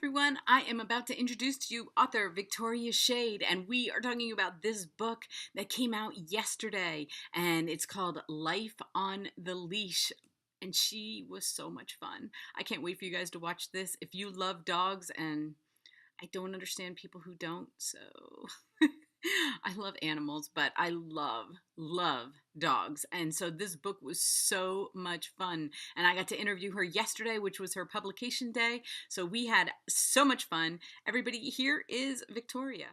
Everyone, I am about to introduce to you author Victoria Schade, and we are talking about this book that came out yesterday, and it's called Life on the Leash. And she was so much fun. I can't wait for you guys to watch this. If you love dogs, and I don't understand people who don't, so I love animals, but I love dogs. And so this book was so much fun. And I got to interview her yesterday, which was her publication day. So we had so much fun. Everybody, here is Victoria.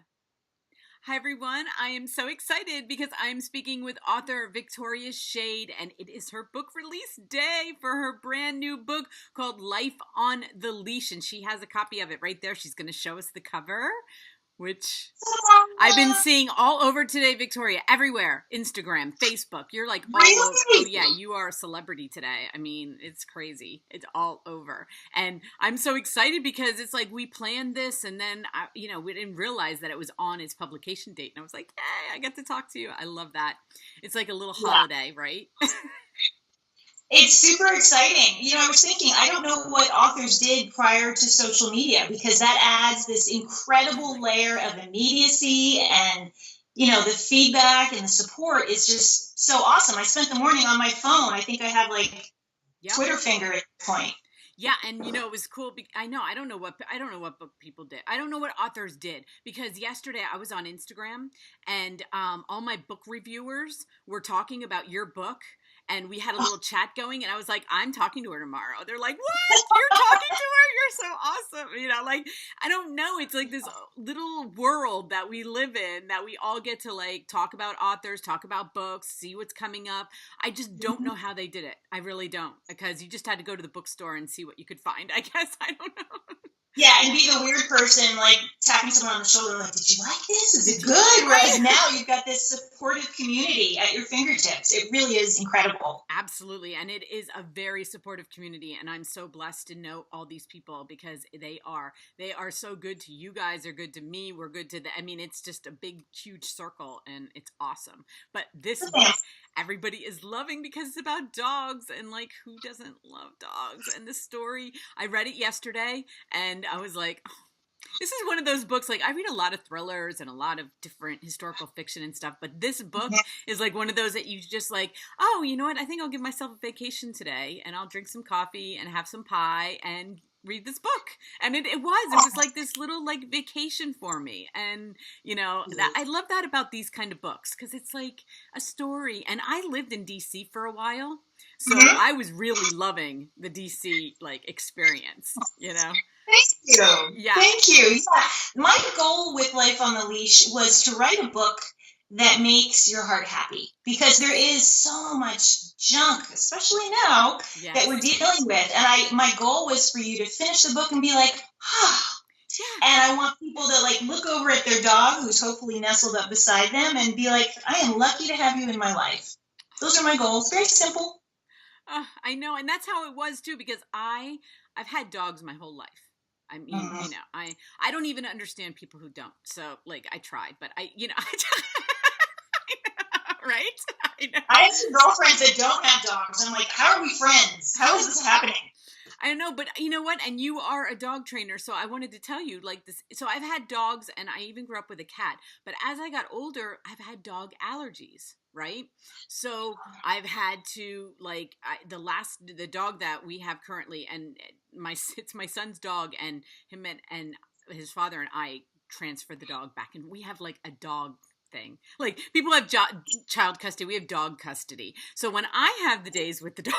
Hi, everyone. I am so excited because I'm speaking with author Victoria Schade, and it is her book release day for her brand new book called Life on the Leash. And she has a copy of it right there. She's going to show us the cover, which I've been seeing all over today, Victoria, everywhere. Instagram, Facebook. You're like all over. Oh yeah, you are a celebrity today. I mean, it's crazy. It's all over. And I'm so excited because it's like we planned this and then, we didn't realize that it was on its publication date. And I was like, yay, I get to talk to you. I love that. It's like a little holiday, right? It's super exciting. I was thinking, I don't know what authors did prior to social media because that adds this incredible layer of immediacy and, the feedback and the support is just so awesome. I spent the morning on my phone. I think I have Twitter finger at this point. Yeah, and it was cool. I don't know what book people did. I don't know what authors did because yesterday I was on Instagram and all my book reviewers were talking about your book. And we had a little chat going, and I was like, I'm talking to her tomorrow. They're like, what? You're talking to her? You're so awesome. I don't know. It's like this little world that we live in that we all get to talk about authors, talk about books, see what's coming up. I just don't know how they did it. I really don't, because you just had to go to the bookstore and see what you could find. I guess. I don't know. Yeah, and be the weird person, tapping someone on the shoulder, did you like this? Is it good? Right now, you've got this supportive community at your fingertips. It really is incredible. Absolutely, and it is a very supportive community, and I'm so blessed to know all these people because they are so good to you guys. They're good to me. We're good to it's just a big, huge circle, and it's awesome. But this book, everybody is loving because it's about dogs, and who doesn't love dogs? And the story, I read it yesterday, and I was like, oh, this is one of those books, I read a lot of thrillers and a lot of different historical fiction and stuff, but this book is one of those that you just oh, you know what? I think I'll give myself a vacation today and I'll drink some coffee and have some pie and read this book. And it was this little vacation for me. And I love that about these kind of books because it's a story. And I lived in DC for a while, so I was really loving the DC experience, Thank you. Yeah. Thank you. Yeah. My goal with Life on the Leash was to write a book that makes your heart happy because there is so much junk, especially now, that we're dealing with. And my goal was for you to finish the book and be like, And I want people to look over at their dog who's hopefully nestled up beside them and be like, I am lucky to have you in my life. Those are my goals. Very simple. I know. And that's how it was too, because I've had dogs my whole life. I mean, I don't even understand people who don't. So I tried, but I right? I know. I have some girlfriends that don't have dogs. I'm like, how are we friends? How is this happening? I know, but you know what? And you are a dog trainer, so I wanted to tell you this. So I've had dogs, and I even grew up with a cat. But as I got older, I've had dog allergies, right? So I've had to the dog that we have currently, and it's my son's dog, and him and his father and I transferred the dog back, and we have a dog thing. People have child custody, we have dog custody. So when I have the days with the dog,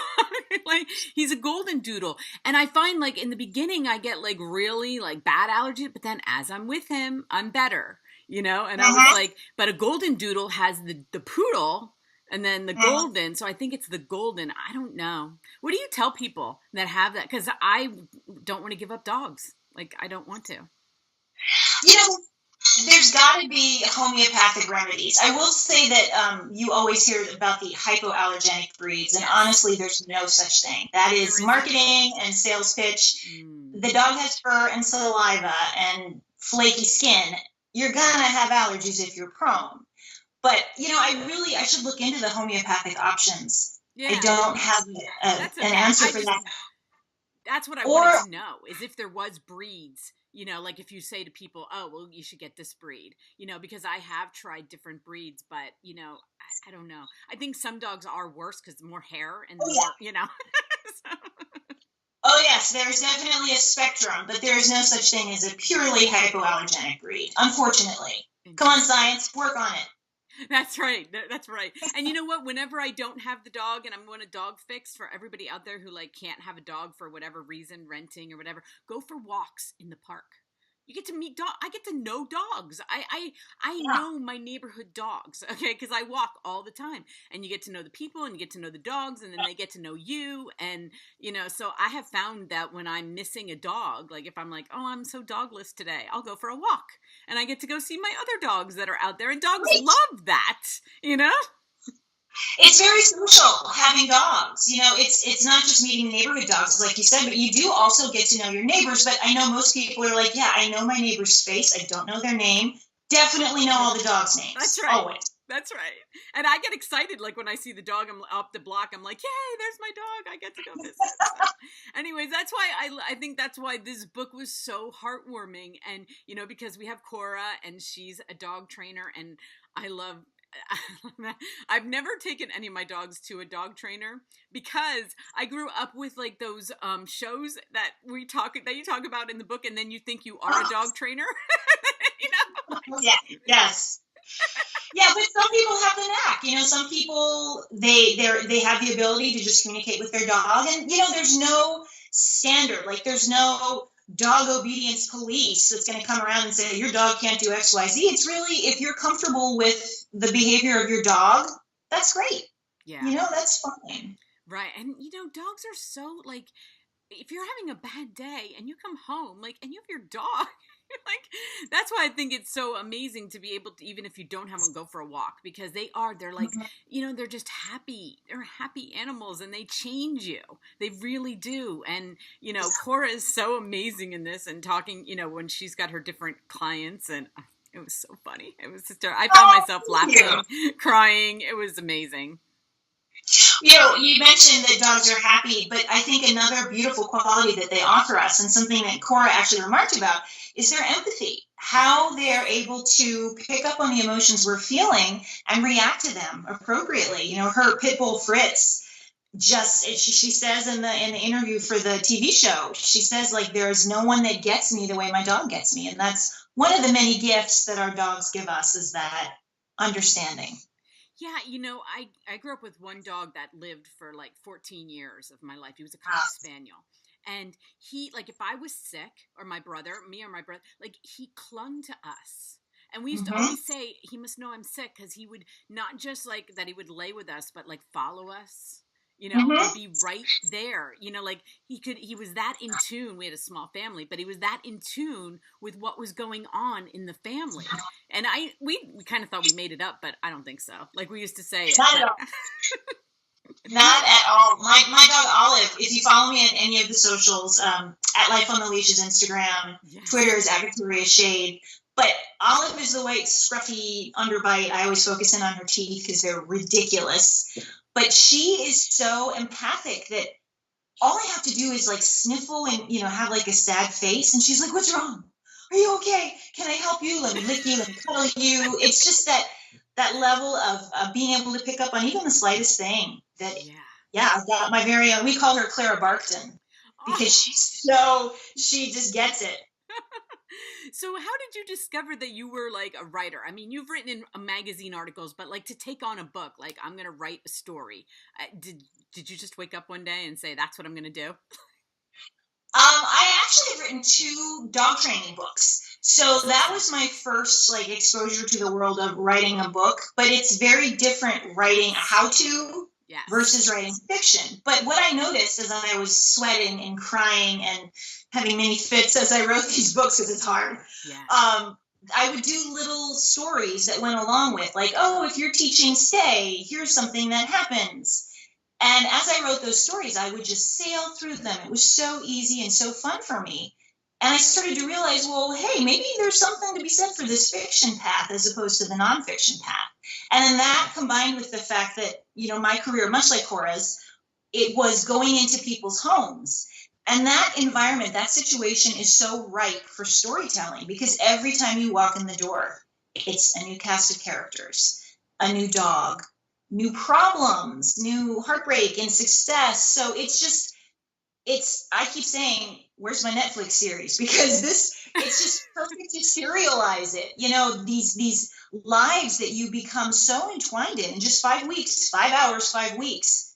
he's a golden doodle, and I find in the beginning I get really bad allergies, but then as I'm with him, I'm better, and I was but a golden doodle has the poodle and then the golden, so I think it's the golden. I don't know. What do you tell people that have that? Because I don't want to give up dogs. I don't want to. There's got to be homeopathic remedies. I will say that you always hear about the hypoallergenic breeds, and honestly, there's no such thing. That is marketing and sales pitch. The dog has fur and saliva and flaky skin. You're going to have allergies if you're prone. But, I should look into the homeopathic options. Yeah. I don't have an answer for that. That's what I Or wanted to know, is if there was breeds, you know, like if you say to people, oh, well, you should get this breed, you know, because I have tried different breeds, but, you know, I don't know. I think some dogs are worse because more hair and oh more, yeah, you know. So, oh yes, there's definitely a spectrum, but there is no such thing as a purely hypoallergenic breed, unfortunately. Come on, science, work on it. That's right. That's right. And you know what? Whenever I don't have the dog and I'm going to dog fix, for everybody out there who like can't have a dog for whatever reason, renting or whatever, go for walks in the park. You get to meet dog. I get to know dogs. I Yeah. know my neighborhood dogs. Okay, because I walk all the time, and you get to know the people, and you get to know the dogs, and then they get to know you, and you know. So I have found that when I'm missing a dog, like if I'm like, oh, I'm so dogless today, I'll go for a walk, and I get to go see my other dogs that are out there, and dogs Great. love that, you know. It's very social having dogs. You know, it's not just meeting the neighborhood dogs, like you said, but you do also get to know your neighbors. But I know most people are like, yeah, I know my neighbor's face. I don't know their name. Definitely know all the dogs' names. That's right. Always. That's right. And I get excited, like when I see the dog, I'm up the block. I'm like, yay, there's my dog. I get to go visit. So, anyways, that's why I think that's why this book was so heartwarming. And, you know, because we have Cora and she's a dog trainer and I love I've never taken any of my dogs to a dog trainer because I grew up with like those shows that you talk about in the book, and then you think you are a dog trainer. You know? Yeah. Yes. Yeah, but some people have the knack. You know, some people they have the ability to just communicate with their dog, and you know, there's no standard. Like, there's no dog obedience police that's going to come around and say your dog can't do X, Y, Z. It's really, if you're comfortable with the behavior of your dog, that's great. Yeah, you know, that's fine. Right, and you know, dogs are so like, if you're having a bad day and you come home, like, and you have your dog. Like, that's why I think it's so amazing to be able to, even if you don't have one, go for a walk, because they're like, you know, they're just happy. They're happy animals and they change you. They really do. And, you know, Cora is so amazing in this, and talking, you know, when she's got her different clients, and it was so funny. It was just, I found myself laughing, crying. It was amazing. You know, you mentioned that dogs are happy, but I think another beautiful quality that they offer us, and something that Cora actually remarked about, is their empathy. How they're able to pick up on the emotions we're feeling and react to them appropriately. You know, her pit bull Fritz, just she says in the interview for the TV show, she says, like, there's no one that gets me the way my dog gets me, and that's one of the many gifts that our dogs give us, is that understanding. Yeah, you know, I grew up with one dog that lived for like 14 years of my life. He was a Cocker Spaniel. And he, like, if I was sick, or my brother, like, he clung to us. And we used to always say, he must know I'm sick, because he would not just, like, that he would lay with us, but, like, follow us, you know, and be right there. You know, like, he was that in tune. We had a small family, but he was that in tune with what was going on in the family. And we kind of thought we made it up, but I don't think so. Like, we used to say it. Not at all. Not at all. My dog Olive, if you follow me on any of the socials, at Life on the Leash's Instagram, yes. Twitter is at Victoria Schade. But Olive is the white, scruffy underbite. I always focus in on her teeth because they're ridiculous. But she is so empathic that all I have to do is, like, sniffle and, you know, have, like, a sad face. And she's like, what's wrong? Are you okay? Can I help you? Let me lick you. Let me cuddle you. It's just that level of being able to pick up on even the slightest thing. That, yeah, I've got my very own. We call her Clara Barkton because she just gets it. So how did you discover that you were, like, a writer? I mean, you've written in magazine articles, but, like, to take on a book, like, I'm going to write a story. Did you just wake up one day and say, that's what I'm going to do? I actually have written 2 dog training books. So that was my first, like, exposure to the world of writing a book, but it's very different writing a how-to versus writing fiction. But what I noticed as I was sweating and crying and having many fits as I wrote these books, because it's hard, I would do little stories that went along with, like, oh, if you're teaching stay, here's something that happens. And as I wrote those stories, I would just sail through them. It was so easy and so fun for me. And I started to realize, well, hey, maybe there's something to be said for this fiction path as opposed to the nonfiction path. And then that, combined with the fact that, you know, my career, much like Cora's, it was going into people's homes. And that environment, that situation is so ripe for storytelling, because every time you walk in the door, it's a new cast of characters, a new dog, new problems, new heartbreak and success. So I keep saying, where's my Netflix series? Because it's just perfect to serialize it. You know, these lives that you become so entwined in just 5 weeks, 5 hours, 5 weeks,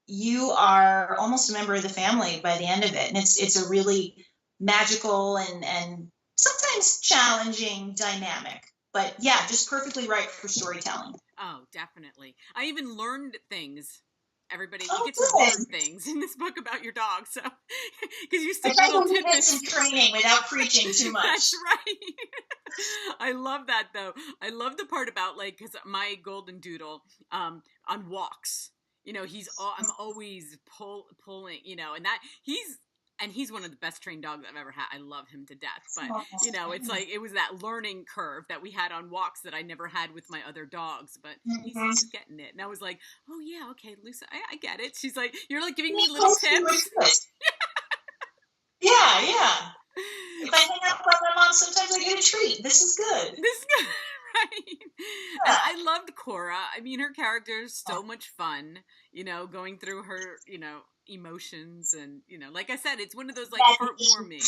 you are almost a member of the family by the end of it. And it's a really magical and sometimes challenging dynamic. But yeah, just perfectly right for storytelling. Oh, definitely. I even learned things. Everybody, Oh, you get to learn things in this book about your dog. So, because you stick little tidbits. Some training without preaching too much. That's right. I love that though. I love the part about, like, because my golden doodle, on walks, you know, I'm always pulling, you know, and he's one of the best trained dogs I've ever had. I love him to death. But, you know, it's like, it was that learning curve that we had on walks that I never had with my other dogs. But he's getting it. And I was like, oh, yeah, okay, Lucy, I get it. She's like, you're like giving me little tips. Yeah. If I hang out with my mom, sometimes I get a treat. This is good. Right. Yeah. And I loved Cora. I mean, her character is so much fun, you know, going through her, you know, emotions, and, you know, like I said, it's one of those, like, heartwarming.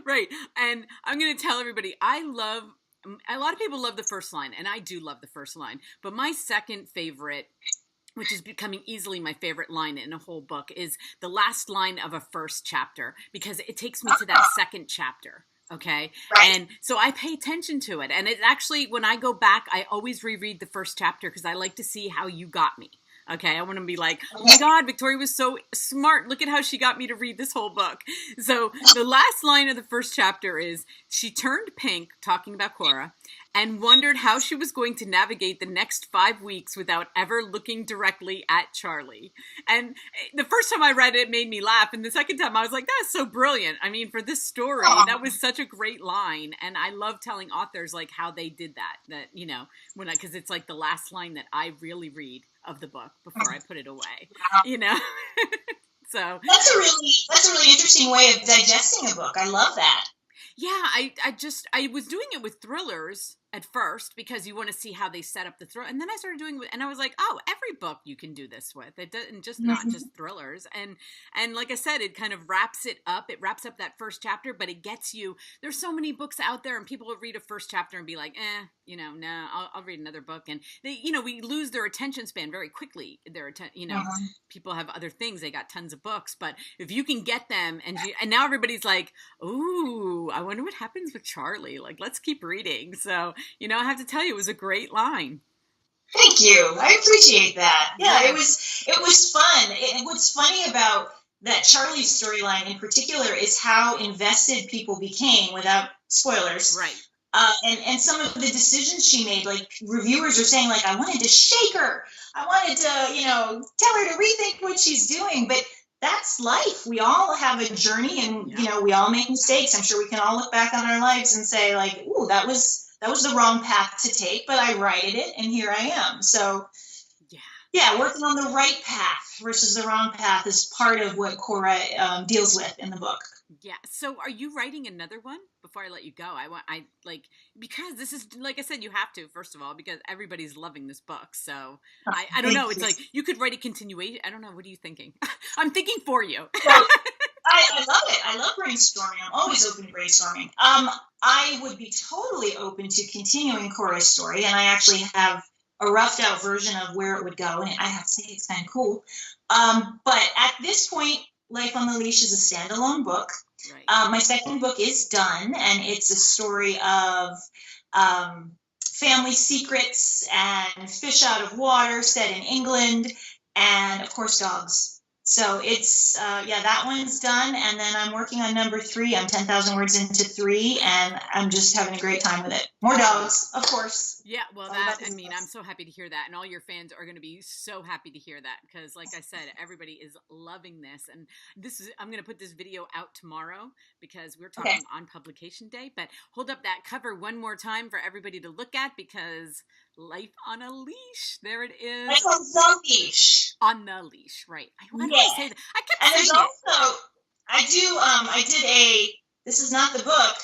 Right. And I'm going to tell everybody, a lot of people love the first line, and I do love the first line, but my second favorite, which is becoming easily my favorite line in a whole book, is the last line of a first chapter, because it takes me to that second chapter. Okay. Right. And so I pay attention to it. And it actually, when I go back, I always reread the first chapter, because I like to see how you got me. Okay, I want to be like, oh my God, Victoria was so smart. Look at how she got me to read this whole book. So the last line of the first chapter is, she turned pink, talking about Cora, and wondered how she was going to navigate the next 5 weeks without ever looking directly at Charlie. And the first time I read it, it made me laugh. And the second time I was like, that's so brilliant. I mean, for this story, that was such a great line. And I love telling authors, like, how they did that, you know, because it's like the last line that I really read of the book before I put it away, you know? So that's a really interesting way of digesting a book. I love that. Yeah, I was doing it with thrillers at first, because you want to see how they set up the thriller, and then I started doing it, and I was like, oh, every book you can do this with. It doesn't just not just thrillers, and like I said, it kind of wraps it up. It wraps up that first chapter, but it gets you. There's so many books out there, and people will read a first chapter and be like, you know, no, I'll read another book, and they, you know, we lose their attention span very quickly. You know, people have other things. They got tons of books, but if you can get them, and now everybody's like, ooh, I wonder what happens with Charlie. Like, let's keep reading. So, you know, I have to tell you, it was a great line. Thank you. I appreciate that. Yeah, it was fun. What's funny about that Charlie storyline in particular is how invested people became, without spoilers. Right. And some of the decisions she made, like, reviewers are saying, like, I wanted to shake her. I wanted to, you know, tell her to rethink what she's doing. But that's life. We all have a journey, and, you know, we all make mistakes. I'm sure we can all look back on our lives and say, like, ooh, that was the wrong path to take, but I righted it, and here I am. So yeah, working on the right path versus the wrong path is part of what Cora deals with in the book. Yeah. So are you writing another one before I let you go? Because this is, like I said, you have to, first of all, because everybody's loving this book. So I don't know. It's like, you could write a continuation. I don't know. What are you thinking? I'm thinking for you. Well, I love it. I love brainstorming. I'm always open to brainstorming. I would be totally open to continuing Cora's story, and I actually have a roughed out version of where it would go, and I have to say it's kind of cool. But at this point, Life on the Leash is a standalone book. Right. My second book is done, and it's a story of family secrets and fish out of water, set in England, and of course dogs. So it's, that one's done. And then I'm working on number 3. I'm 10,000 words into 3, and I'm just having a great time with it. More dogs, of course. Yeah, well, I'm so happy to hear that. And all your fans are going to be so happy to hear that, because, like I said, everybody is loving this. And I'm going to put this video out tomorrow, because we're talking on publication day. But hold up that cover one more time for everybody to look at, because Life on a Leash, there it is. Life on the Leash. On the leash, right. Why do Yeah. I say that? I kept And saying there's also, I did this is not the book.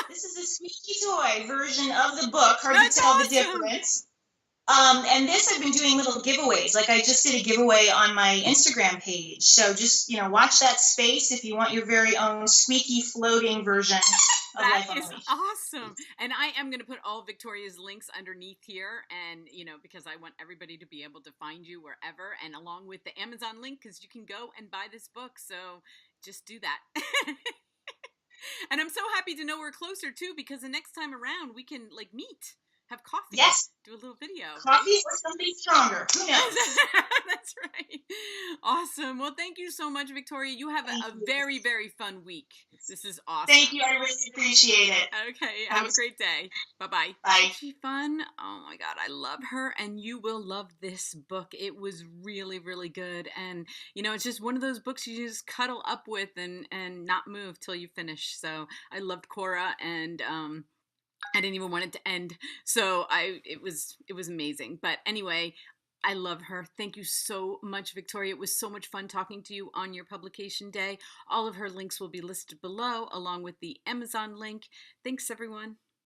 This is a squeaky toy version of the book. Hard That's to tell awesome. the difference. And this I've been doing little giveaways. Like I just did a giveaway on my Instagram page. So just, watch that space if you want your very own squeaky floating version of That Life on is the Leash. awesome. And I am going to put all Victoria's links underneath here. And, because I want everybody to be able to find you wherever, and along with the Amazon link, because you can go and buy this book. So just do that. And I'm so happy to know we're closer too, because the next time around we can meet, have coffee, yes, do a little video, coffee right? or something stronger. Who knows? That's right. Awesome. Well, thank you so much, Victoria. You have a very, very fun week. This is awesome. Thank you. I really appreciate it. Okay. Have a great day. Bye-bye. Bye. Isn't she fun? Oh my God. I love her. And you will love this book. It was really, really good. And, it's just one of those books you just cuddle up with and not move till you finish. So I loved Cora, and, I didn't even want it to end. So it was amazing. But anyway, I love her. Thank you so much, Victoria. It was so much fun talking to you on your publication day. All of her links will be listed below, along with the Amazon link. Thanks, everyone.